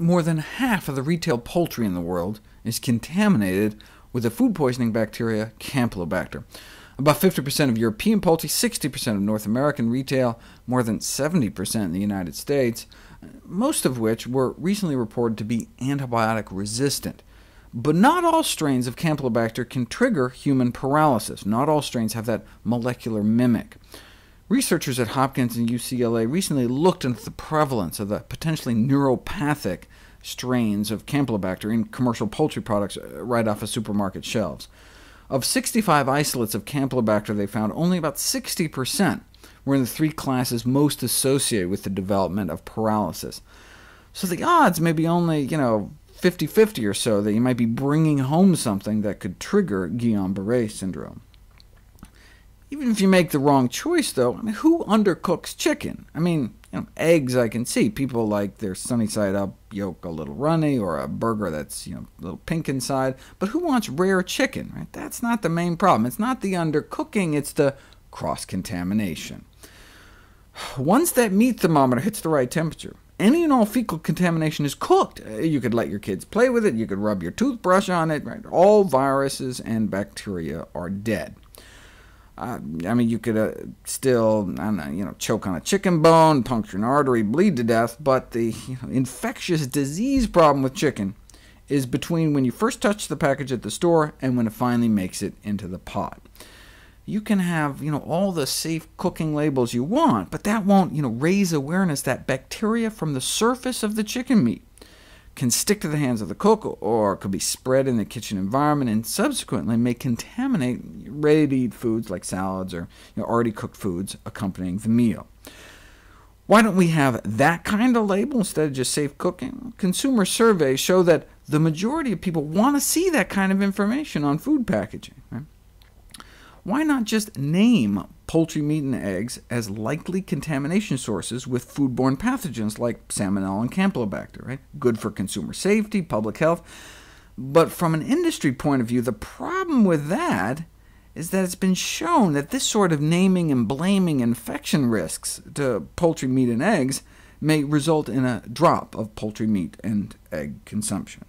more than half of the retail poultry in the world is contaminated with the food poisoning bacteria Campylobacter. About 50% of European poultry, 60% of North American retail, more than 70% in the United States, most of which were recently reported to be antibiotic resistant. But not all strains of Campylobacter can trigger human paralysis. Not all strains have that molecular mimic. Researchers at Hopkins and UCLA recently looked into the prevalence of the potentially neuropathic strains of Campylobacter in commercial poultry products right off of supermarket shelves. Of 65 isolates of Campylobacter they found, only about 60% were in the three classes most associated with the development of paralysis. So the odds may be only 50-50 or so that you might be bringing home something that could trigger Guillain-Barré syndrome. Even if you make the wrong choice, though, who undercooks chicken? Eggs I can see. People like their sunny-side-up yolk a little runny, or a burger that's a little pink inside. But who wants rare chicken? Right? That's not the main problem. It's not the undercooking, it's the cross-contamination. Once that meat thermometer hits the right temperature, any and all fecal contamination is cooked. You could let your kids play with it, you could rub your toothbrush on it, right? All viruses and bacteria are dead. You could still, choke on a chicken bone, puncture an artery, bleed to death, but the infectious disease problem with chicken is between when you first touch the package at the store and when it finally makes it into the pot. You can have all the safe cooking labels you want, but that won't raise awareness that bacteria from the surface of the chicken meat can stick to the hands of the cook, or could be spread in the kitchen environment, and subsequently may contaminate ready-to-eat foods like salads or already cooked foods accompanying the meal. Why don't we have that kind of label instead of just safe cooking? Consumer surveys show that the majority of people want to see that kind of information on food packaging. Right? Why not just name poultry, meat, and eggs as likely contamination sources with foodborne pathogens like Salmonella and Campylobacter? Right? Good for consumer safety, public health. But from an industry point of view, the problem with that is that it's been shown that this sort of naming and blaming infection risks to poultry, meat, and eggs may result in a drop of poultry, meat, and egg consumption.